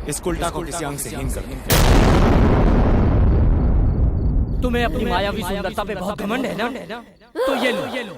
इस उल्टा को किसी अंग से हीन कर दूं। तुम्हें अपनी मायावी सुंदरता पे बहुत घमंड है ना? तो ये लो।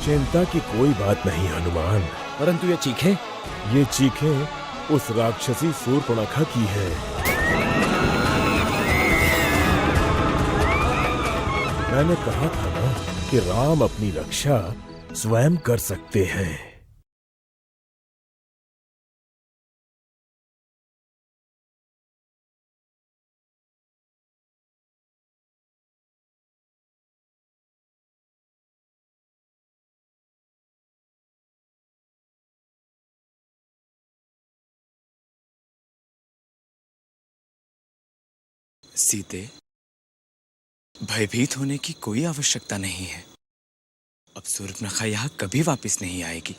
चिंता की कोई बात नहीं हनुमान, परंतु ये चीखें? ये चीखें उस राक्षसी शूर्पणखा की है। मैंने कहा था ना कि राम अपनी रक्षा स्वयं कर सकते हैं। सीते, भयभीत होने की कोई आवश्यकता नहीं है। अब शूर्पणखा यहाँ कभी वापस नहीं आएगी।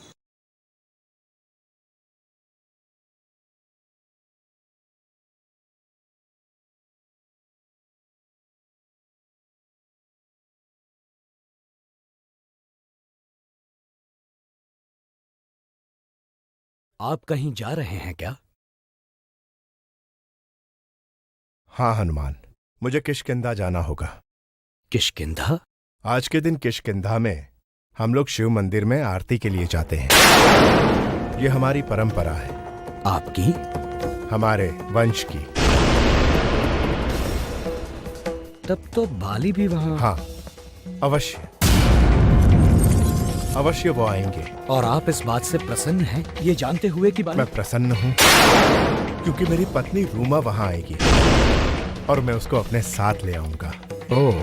आप कहीं जा रहे हैं क्या? हाँ हनुमान, मुझे किष्किंधा जाना होगा। किष्किंधा? आज के दिन किष्किंधा में हम लोग शिव मंदिर में आरती के लिए जाते हैं। ये हमारी परंपरा है। आपकी? हमारे वंश की। तब तो बाली भी वहां? हाँ, अवश्य अवश्य वो आएंगे। और आप इस बात से प्रसन्न हैं, ये जानते हुए कि मैं प्रसन्न हूँ क्योंकि मेरी पत्नी रूमा वहां आएगी और मैं उसको अपने साथ ले आऊंगा। ओह,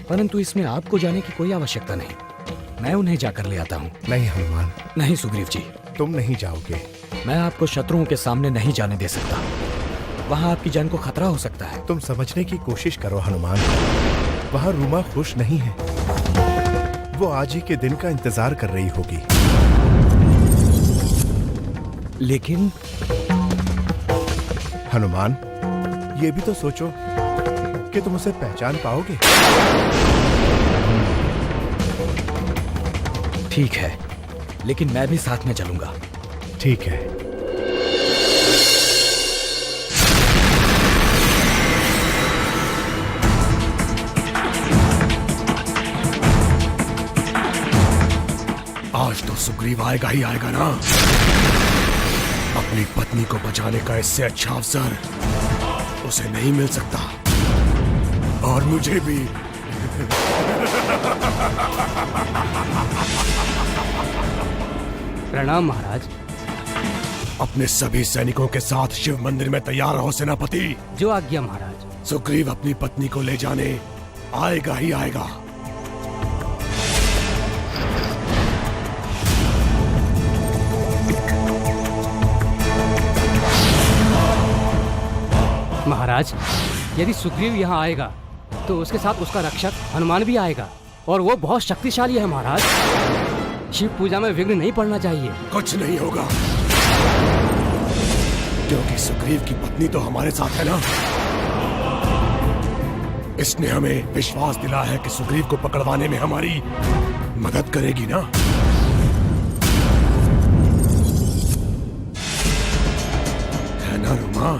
परंतु इसमें आपको जाने की कोई आवश्यकता नहीं। मैं उन्हें जाकर ले आता हूँ। नहीं हनुमान। नहीं सुग्रीव जी, तुम नहीं जाओगे। मैं आपको शत्रुओं के सामने नहीं जाने दे सकता। वहाँ आपकी जान को खतरा हो सकता है। तुम समझने की कोशिश करो हनुमान। वहाँ रूमा खुश नहीं है। वो आज ही के दिन का इंतजार कर रही होगी। लेकिन हनुमान, ये भी तो सोचो कि तुम उसे पहचान पाओगे। ठीक है, लेकिन मैं भी साथ में चलूंगा। ठीक है। आज तो सुग्रीव आएगा ही आएगा ना। अपनी पत्नी को बचाने का इससे अच्छा अवसर उसे नहीं मिल सकता। और मुझे भी। प्रणाम महाराज। अपने सभी सैनिकों के साथ शिव मंदिर में तैयार रहो सेनापति। जो आज्ञा महाराज। सुग्रीव अपनी पत्नी को ले जाने आएगा ही आएगा। महाराज, यदि सुग्रीव यहाँ आएगा तो उसके साथ उसका रक्षक हनुमान भी आएगा और वो बहुत शक्तिशाली है महाराज। शिव पूजा में विघ्न नहीं पड़ना चाहिए। कुछ नहीं होगा क्योंकि सुग्रीव की पत्नी तो हमारे साथ है ना। इसने हमें विश्वास दिला है कि सुग्रीव को पकड़वाने में हमारी मदद करेगी ना। है ना रूमा?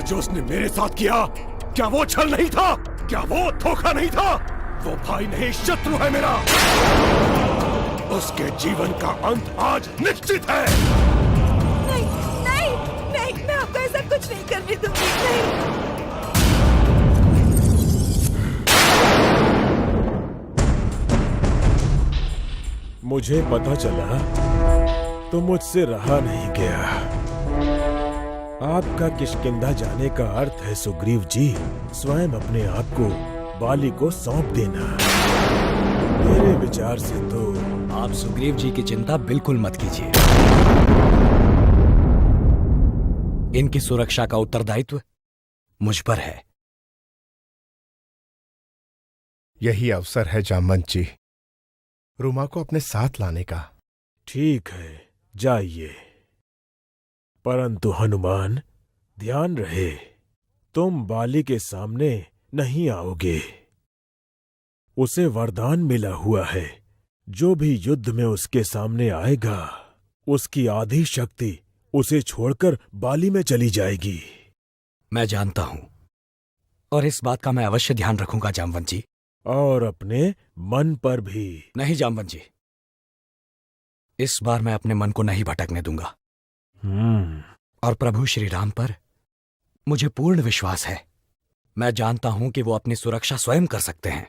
जो उसने मेरे साथ किया, क्या वो छल नहीं था? क्या वो धोखा नहीं था? वो भाई नहीं, शत्रु है मेरा। उसके जीवन का अंत आज निश्चित है। नहीं नहीं नहीं, मैं आपको ऐसा कुछ नहीं करने दूंगी। नहीं। मुझे पता चला तो मुझसे रहा नहीं गया। आपका किष्किंधा जाने का अर्थ है सुग्रीव जी, स्वयं अपने आप को बाली को सौंप देना। मेरे विचार से तो आप सुग्रीव जी की चिंता बिल्कुल मत कीजिए। इनकी सुरक्षा का उत्तरदायित्व मुझ पर है। यही अवसर है जामवंत जी, रुमा को अपने साथ लाने का। ठीक है, जाइए। परंतु हनुमान, ध्यान रहे, तुम बाली के सामने नहीं आओगे। उसे वरदान मिला हुआ है, जो भी युद्ध में उसके सामने आएगा, उसकी आधी शक्ति उसे छोड़कर बाली में चली जाएगी। मैं जानता हूं, और इस बात का मैं अवश्य ध्यान रखूंगा जामवंत जी। और अपने मन पर भी। नहीं जामवंत जी, इस बार मैं अपने मन को नहीं भटकने दूंगा। और प्रभु श्री राम पर मुझे पूर्ण विश्वास है। मैं जानता हूं कि वो अपनी सुरक्षा स्वयं कर सकते हैं।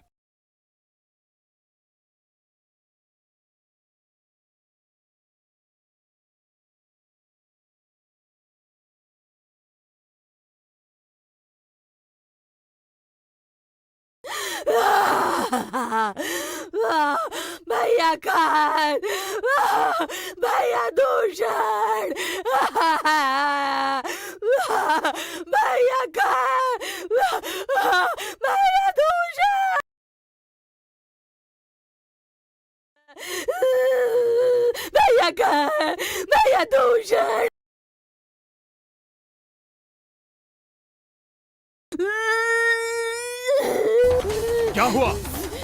भैया खान, भैया दूषण, भैया खान, भैया दूषण, भैया खान, भैया दूषण। क्या हुआ?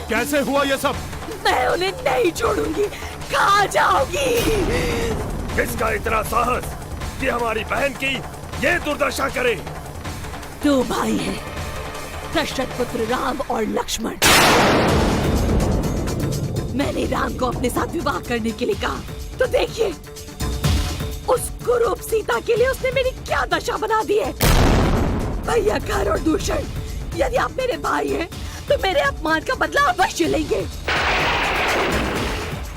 कैसे हुआ ये सब? मैं उन्हें नहीं छोड़ूंगी। कहाँ जाओगी? किसका इतना साहस कि हमारी बहन की ये दुर्दशा करे? दो भाई हैं, दशरथ पुत्र राम और लक्ष्मण। मैंने राम को अपने साथ विवाह करने के लिए कहा, तो देखिए उस कुरूप सीता के लिए उसने मेरी क्या दशा बना दी है। भैया खान और दूषण, यदि आप मेरे भाई हैं तो मेरे अपमान का बदला अवश्य लेंगे।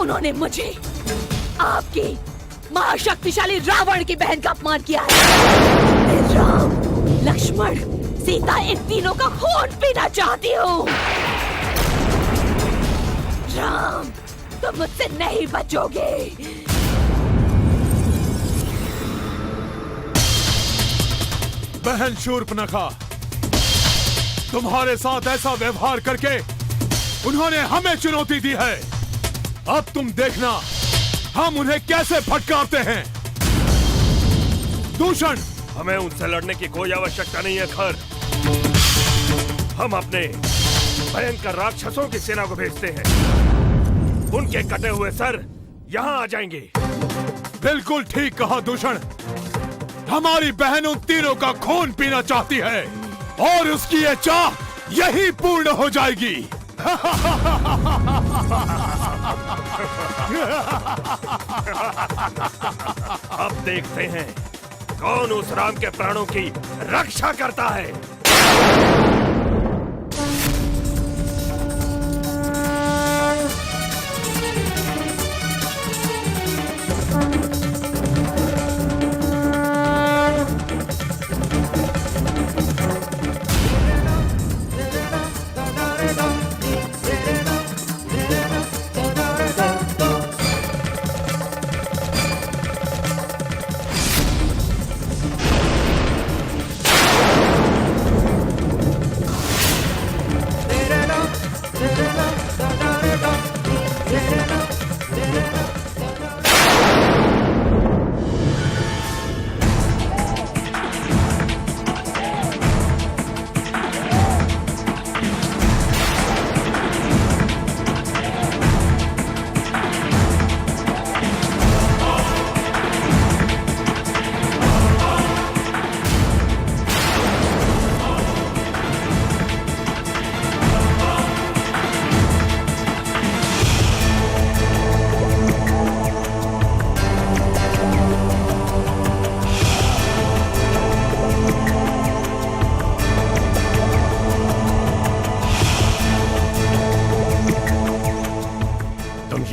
उन्होंने मुझे, आपके महाशक्तिशाली रावण की बहन का अपमान किया है। मैं राम, लक्ष्मण, सीता, इन तीनों का खून पीना चाहती हूँ। राम, तुम मुझसे नहीं बचोगे। बहन शूर्पणखा, तुम्हारे साथ ऐसा व्यवहार करके उन्होंने हमें चुनौती दी है। अब तुम देखना हम उन्हें कैसे फटकारते हैं। दूषण, हमें उनसे लड़ने की कोई आवश्यकता नहीं है खर। हम अपने भयंकर राक्षसों की सेना को भेजते हैं। उनके कटे हुए सर यहाँ आ जाएंगे। बिल्कुल ठीक कहा दूषण। हमारी बहन उन तीनों का खून पीना चाहती है और उसकी ये चाह यही पूर्ण हो जाएगी। अब देखते हैं कौन उस राम के प्राणों की रक्षा करता है।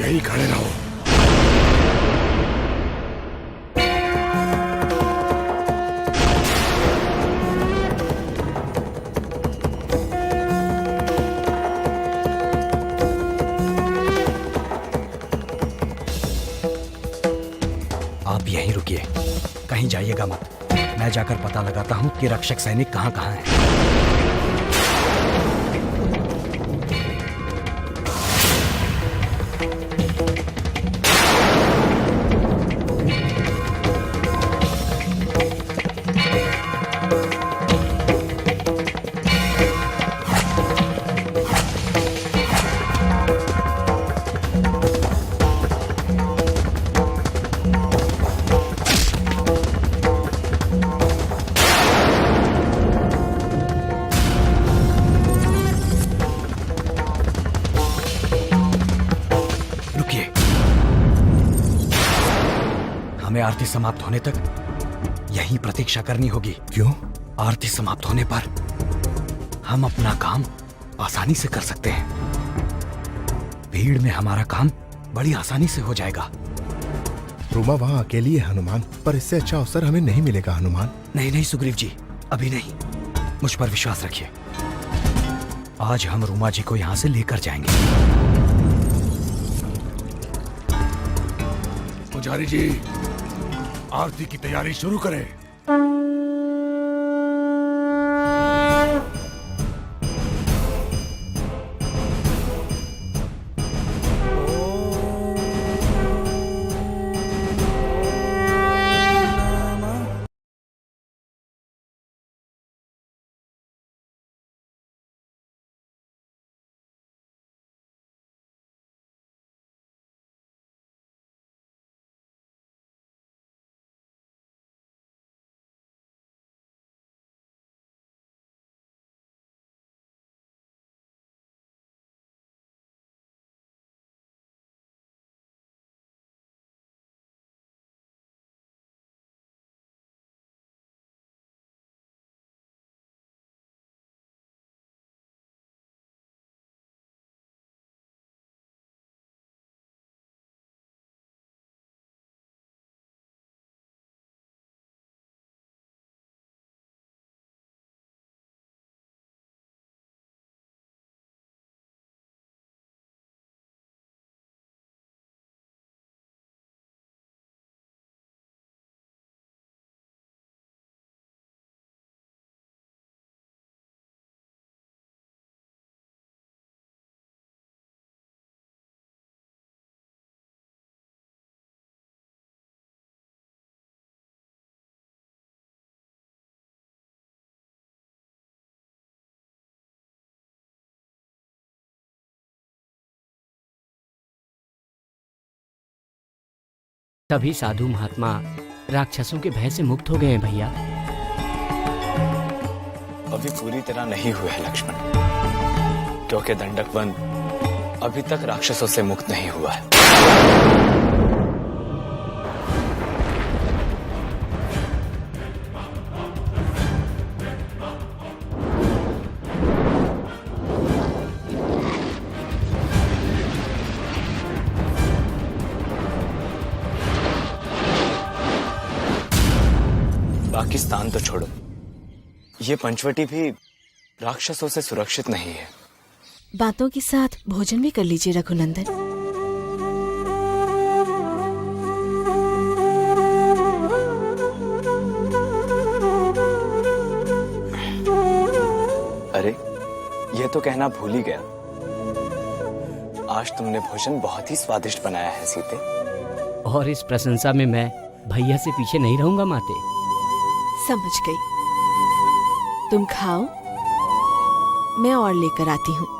यहीं खड़े रहो। आप यहीं रुकिए, कहीं जाइएगा मत। मैं जाकर पता लगाता हूं कि रक्षक सैनिक कहां कहां हैं। हमें आरती समाप्त होने तक यहीं प्रतीक्षा करनी होगी। क्यों? आरती समाप्त होने पर हम अपना काम आसानी से कर सकते हैं। भीड़ में हमारा काम बड़ी आसानी से हो जाएगा। रूमा वहां अकेली है हनुमान, पर इससे अच्छा अवसर हमें नहीं मिलेगा हनुमान। नहीं नहीं सुग्रीव जी, अभी नहीं। मुझ पर विश्वास रखिए। आज हम रूमा जी को यहां से लेकर जाएंगे। पुजारी जी, आरती की तैयारी शुरू करें। सभी साधु महात्मा राक्षसों के भय से मुक्त हो गए हैं भैया। अभी पूरी तरह नहीं हुए हैं लक्ष्मण, क्योंकि दंडक वन अभी तक राक्षसों से मुक्त नहीं हुआ है। पाकिस्तान तो छोड़ो, ये पंचवटी भी राक्षसों से सुरक्षित नहीं है। बातों के साथ भोजन भी कर लीजिए रघुनंदन। अरे, ये तो कहना भूल ही गया। आज तुमने भोजन बहुत ही स्वादिष्ट बनाया है सीते। और इस प्रशंसा में मैं भैया से पीछे नहीं रहूंगा माते। समझ गई। तुम खाओ, मैं और लेकर आती हूँ।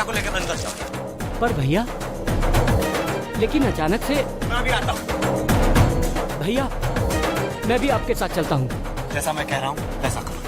को लेकर अंदर जाओ। पर भैया, लेकिन अचानक से मैं अभी आता हूँ। भैया, मैं भी आपके साथ चलता हूँ। जैसा मैं कह रहा हूँ वैसा करो।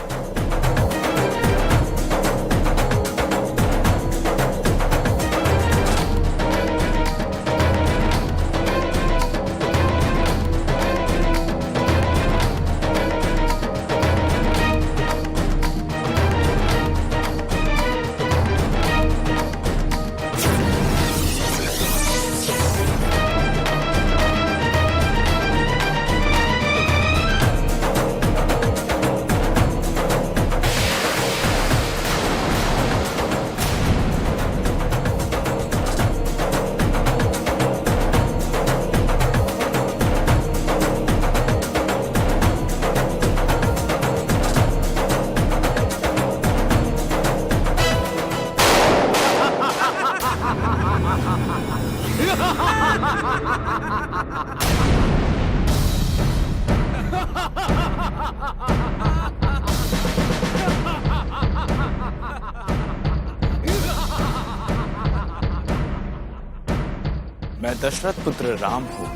मैं दशरथ पुत्र राम हूं।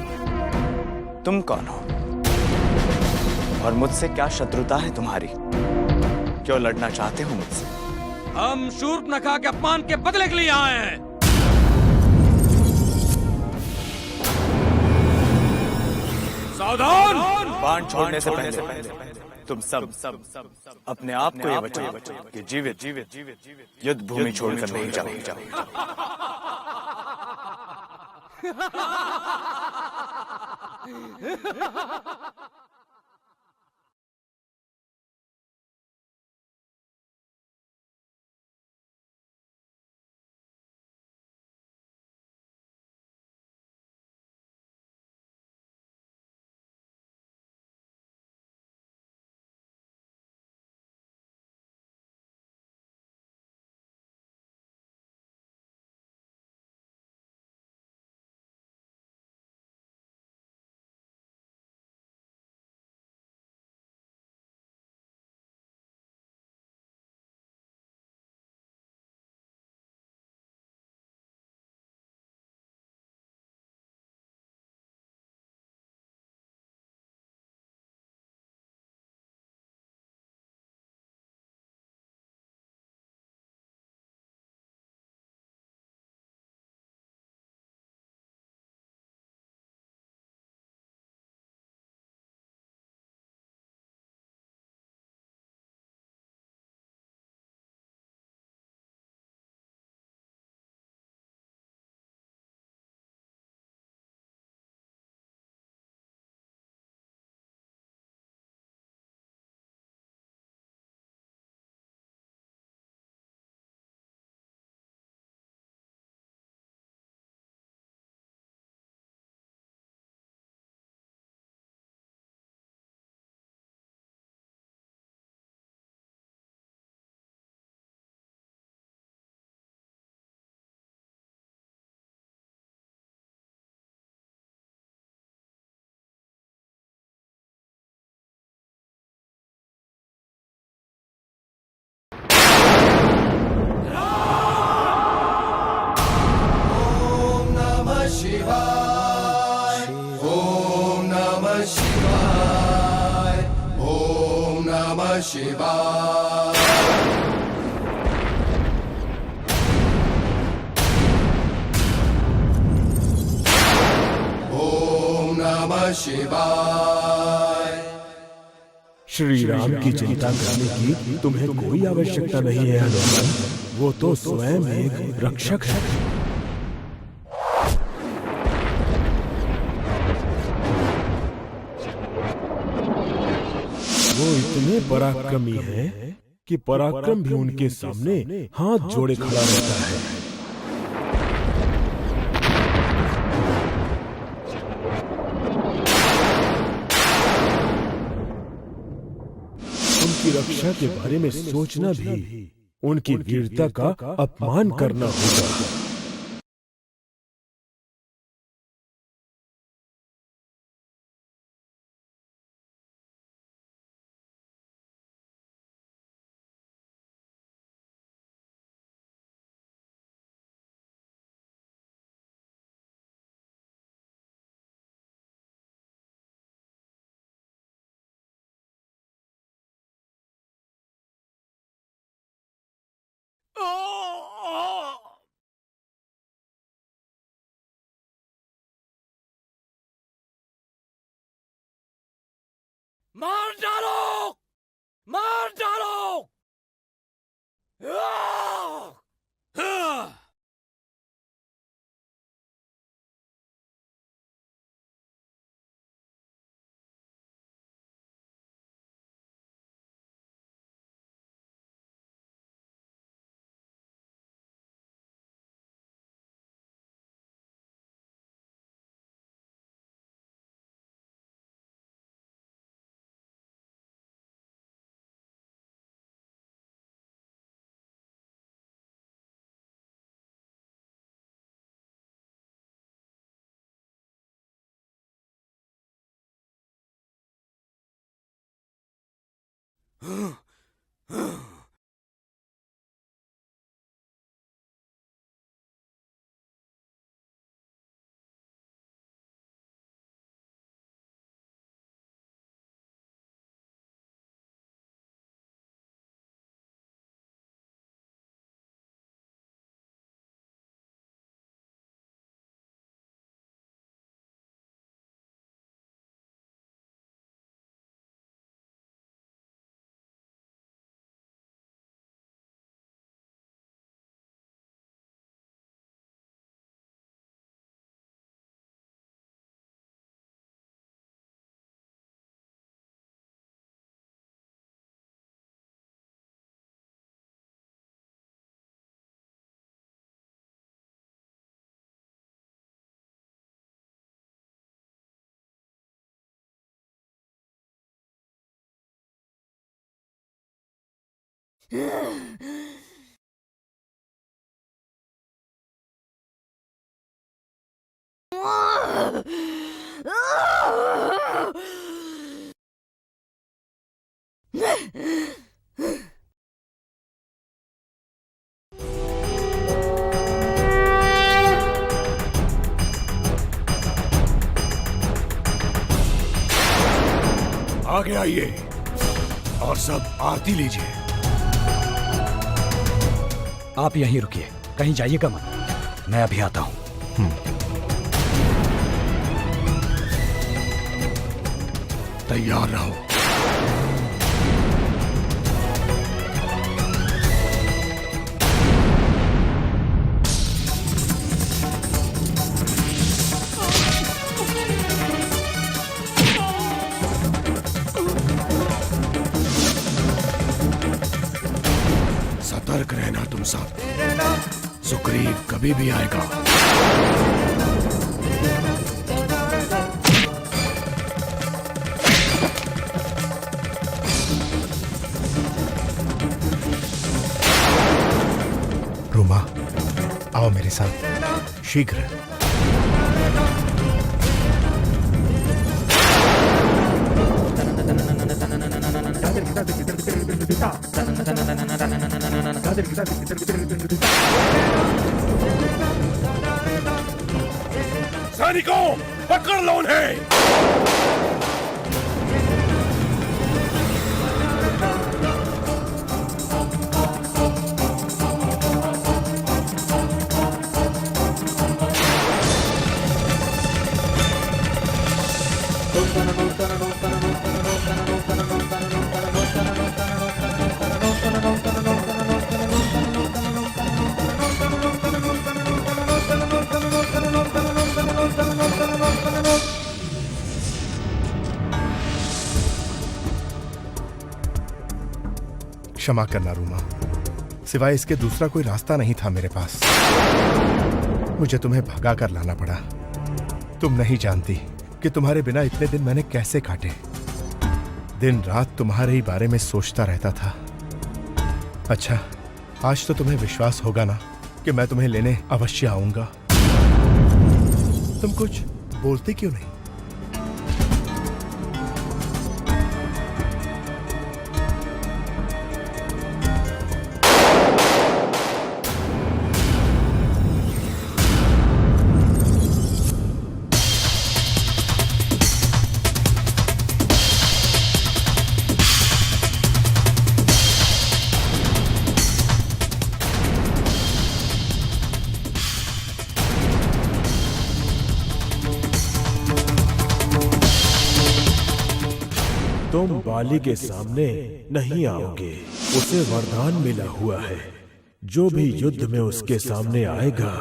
तुम कौन हो और मुझसे क्या शत्रुता है तुम्हारी? क्यों लड़ना चाहते हो मुझसे? हम शूर्पणखा के अपमान के बदले के लिए आए हैं। सावधान! बाण छोड़ने से पहले तुम सब अपने आप को ये बचाओ कि जीवित युद्ध भूमि छोड़कर नहीं जाओ। श्री राम की चिंता करने की तुम्हें कोई आवश्यकता नहीं है हनुमान। वो तो स्वयं एक रक्षक है। वो इतने पराक्रमी हैं कि पराक्रम भी उनके सामने हाथ जोड़े खड़ा रहता है। उनकी रक्षा के बारे में सोचना भी उनकी वीरता का अपमान करना होगा। मार डालो, मार डालो। आगे आइए और सब आरती लीजिए। आप यहीं रुकिए, कहीं जाइएगा मत, मैं अभी आता हूं। तैयार रहो। सतर्क रहना तुम सब, सुग्रीव कभी भी आएगा। रुमा, आओ मेरे साथ शीघ्र। सैनिकों, पकड़ लो उन्हें। क्षमा करना रूमा, सिवाय इसके दूसरा कोई रास्ता नहीं था मेरे पास। मुझे तुम्हें भगा कर लाना पड़ा। तुम नहीं जानती कि तुम्हारे बिना इतने दिन मैंने कैसे काटे। दिन रात तुम्हारे ही बारे में सोचता रहता था। अच्छा, आज तो तुम्हें विश्वास होगा ना कि मैं तुम्हें लेने अवश्य आऊंगा। तुम कुछ बोलती क्यों नहीं? तुम बाली के सामने नहीं आओगे। उसे वरदान मिला हुआ है, जो भी युद्ध में उसके सामने आएगा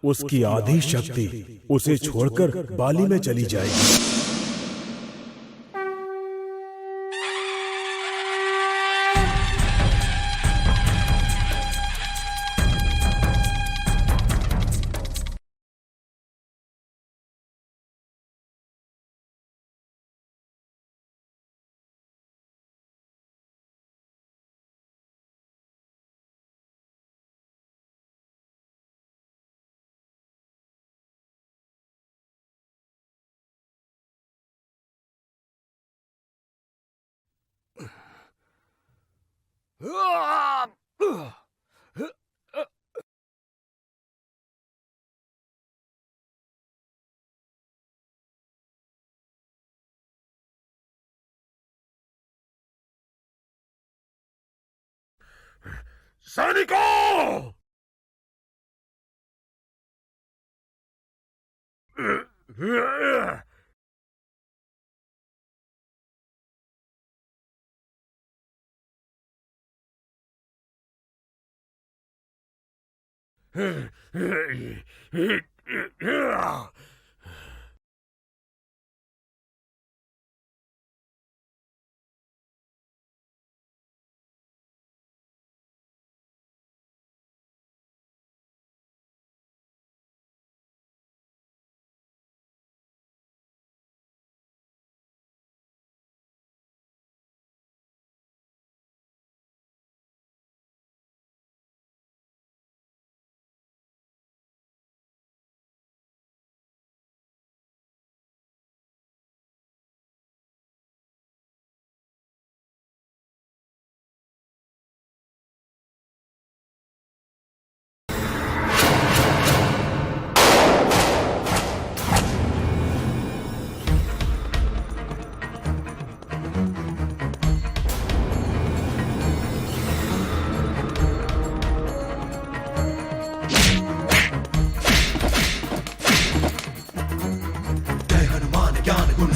उसकी आधी शक्ति उसे छोड़कर बाली में चली जाएगी। सैनिकों!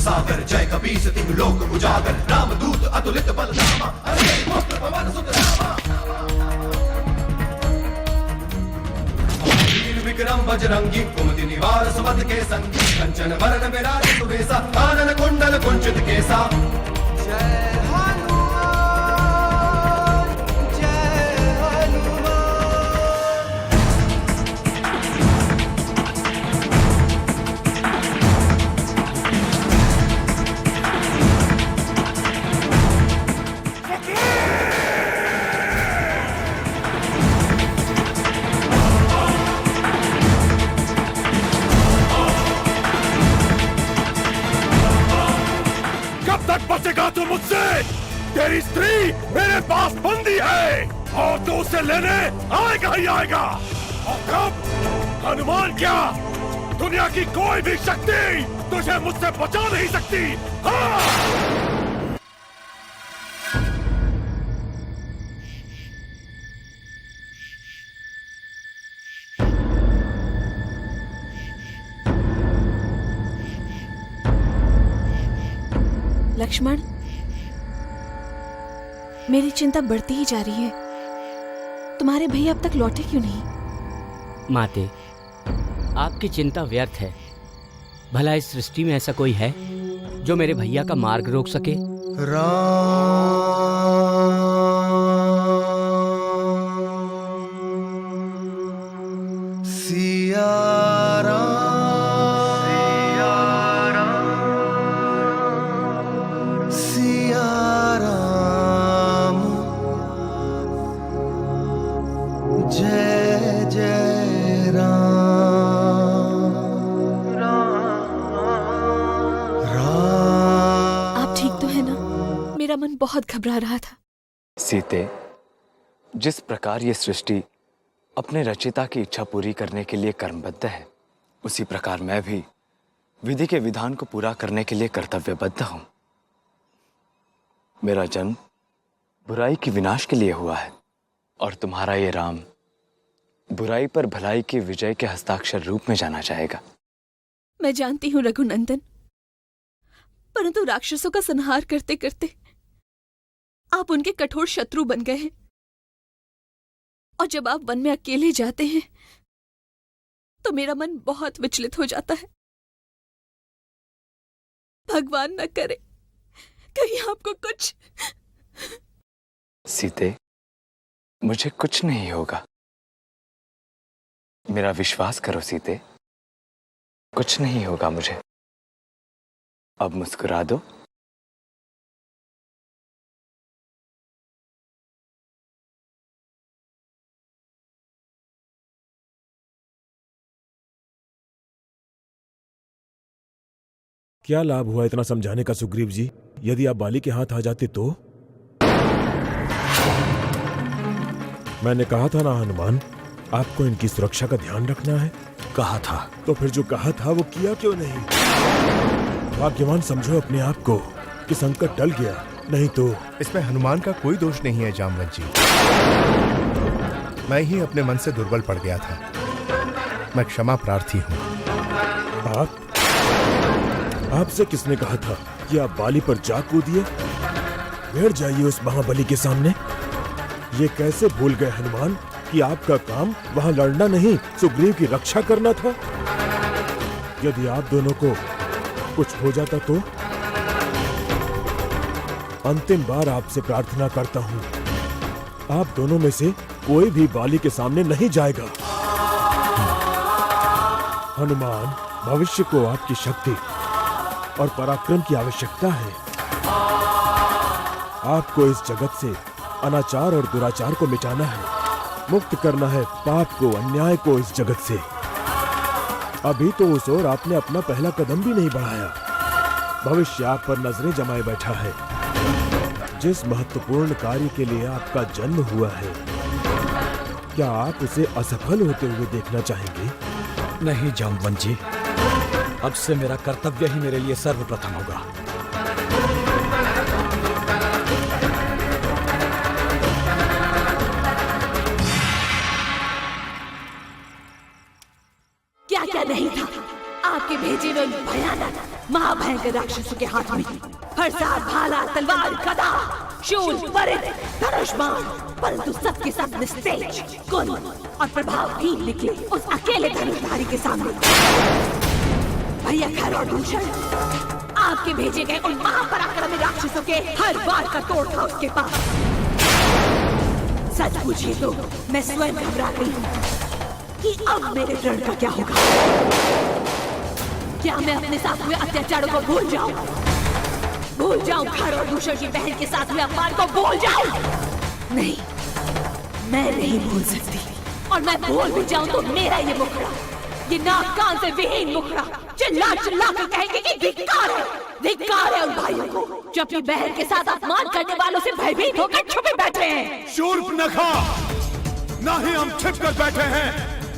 सागर जय कपीस तिंग लोक उजागर रामदूत अतुलित बलधामा अरे पुत्र पवन सुत रामा वीर विक्रम बजरंगी कुमति निवार सुमत के संगी कंचन वरण विराज सुबेसा कानन कुंडल कुंचित केसा जय बचेगा तू मुझसे? तेरी स्त्री मेरे पास बंदी है और तू उसे लेने आएगा ही आएगा। और कब? हनुमान क्या, दुनिया की कोई भी शक्ति तुझे मुझसे बचा नहीं सकती। हाँ! लक्ष्मण, मेरी चिंता बढ़ती ही जा रही है। तुम्हारे भैया अब तक लौटे क्यों नहीं? माते, आपकी चिंता व्यर्थ है। भला इस सृष्टि में ऐसा कोई है जो मेरे भैया का मार्ग रोक सके? मन बहुत घबरा रहा था। सीते, जिस प्रकार ये सृष्टि अपने रचिता की इच्छा पूरी करने के लिए कर्मबद्ध है, उसी प्रकार मैं भी विधि के विधान को पूरा करने के लिए कर्तव्यबद्ध हूं। मेरा जन्म बुराई की विनाश के लिए हुआ है और तुम्हारा ये राम बुराई पर भलाई की विजय के हस्ताक्षर रूप में जाना जाएगा। मैं जानती हूं रघुनंदन, परंतु राक्षसों का संहार करते करते आप उनके कठोर शत्रु बन गए हैं। और जब आप वन में अकेले जाते हैं तो मेरा मन बहुत विचलित हो जाता है। भगवान न करे कहीं आपको कुछ। सीते, मुझे कुछ नहीं होगा। मेरा विश्वास करो सीते, कुछ नहीं होगा मुझे। अब मुस्कुरा दो। क्या लाभ हुआ इतना समझाने का सुग्रीव जी? यदि आप बाली के हाथ आ जाते तो? मैंने कहा था ना हनुमान, आपको इनकी सुरक्षा का ध्यान रखना है। कहा था तो फिर जो कहा था वो किया क्यों नहीं? भाग्यवान समझो अपने आप को कि संकट टल गया, नहीं तो। इसमें हनुमान का कोई दोष नहीं है जामवंत जी। मैं ही अपने मन से दुर्बल पड़ गया था। मैं क्षमा प्रार्थी हूँ। आपसे किसने कहा था कि आप बाली पर जा कूदिए? बैठ जाइए उस महाबली के सामने। ये कैसे भूल गए हनुमान कि आपका काम वहां लड़ना नहीं, सुग्रीव की रक्षा करना था? यदि आप दोनों को कुछ हो जाता तो? अंतिम बार आपसे प्रार्थना करता हूं, आप दोनों में से कोई भी बाली के सामने नहीं जाएगा। हनुमान, भविष्य को आपकी शक्ति और पराक्रम की आवश्यकता है। आपको इस जगत से अनाचार और दुराचार को मिटाना है, मुक्त करना है पाप को, अन्याय को इस जगत से। अभी तो उस ओर आपने अपना पहला कदम भी नहीं बढ़ाया। भविष्य आप पर नजरें जमाए बैठा है। जिस महत्वपूर्ण कार्य के लिए आपका जन्म हुआ है, क्या आप उसे असफल होते हुए देखना चाहेंगे? नहीं जामवंत जी, अब से मेरा कर्तव्य ही मेरे लिए सर्वप्रथम होगा। क्या क्या नहीं था आपके भेजे हुए भयानक महाभयंकर राक्षसों के हाथ में। फरसा, भाला, तलवार, गदा, शूल, परिघ, धनुष बाण, परंतु सबके सब निस्तेज, कुल और प्रभावहीन निकले उस अकेले धनुषधारी के सामने। भैया खर और दूषण, आपके भेजे गए उन महापराक्रमी राक्षसों के हर बार का तोड़ था उसके पास। सच पूछिए तो मैं स्वयं घबरा गई हूँ कि अब मेरे प्रण का क्या होगा। क्या मैं अपने साथ हुए अत्याचारों को भूल जाऊं? भूल जाऊं खर और दूषण की बहन के साथ हुए अपमान को भूल जाऊं? नहीं, मैं नहीं भूल सकती। और मैं भूल भी जाऊं तो मेरा ये मुखड़ा, ये नाक कान से विहीन मुखड़ा चिल्ला चिल्ला कर कहेंगे कि धिक्कार है उन भाइयों को जो अपनी बहन के साथ अपमान करने वालों से भयभीत होकर छुपे बैठे हैं। शूर्पनखा, ना ही हम छिप कर बैठे हैं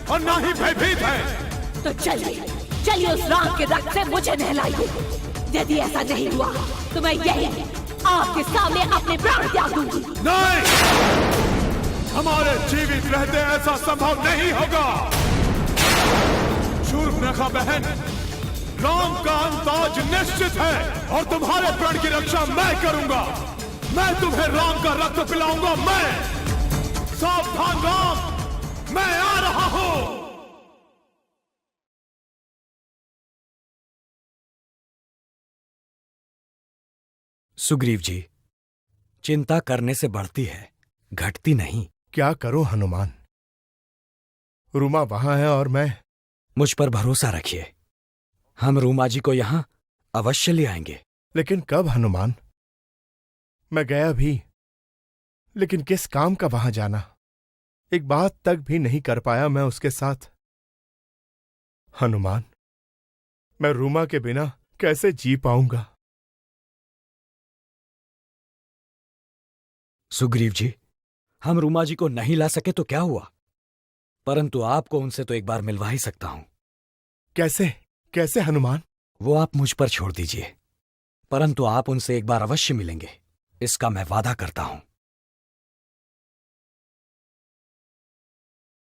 और ना ही भयभीत हैं। तो चलिए उस राम के रक्त से मुझे नहलाइए। यदि ऐसा नहीं हुआ तो मैं यही आपके सामने अपने प्राण त्याग दूंगी। नहीं, हमारे जीवित रहते ऐसा संभव नहीं होगा। शूर्पनखा बहन, राम का अंत आज निश्चित है और तुम्हारे प्राण की रक्षा मैं करूंगा। मैं तुम्हें राम का रक्त पिलाऊंगा। मैं, सावधान राम, मैं आ रहा हूं। सुग्रीव जी, चिंता करने से बढ़ती है, घटती नहीं। क्या करूं हनुमान? रूमा वहां है और मैं। मुझ पर भरोसा रखिए, हम रूमा जी को यहां अवश्य ले आएंगे। लेकिन कब हनुमान? मैं गया भी, लेकिन किस काम का वहां जाना? एक बात तक भी नहीं कर पाया मैं उसके साथ। हनुमान, मैं रूमा के बिना कैसे जी पाऊंगा? सुग्रीव जी, हम रूमा जी को नहीं ला सके तो क्या हुआ, परंतु आपको उनसे तो एक बार मिलवा ही सकता हूं। कैसे कैसे हनुमान? वो आप मुझ पर छोड़ दीजिए, परंतु आप उनसे एक बार अवश्य मिलेंगे, इसका मैं वादा करता हूं।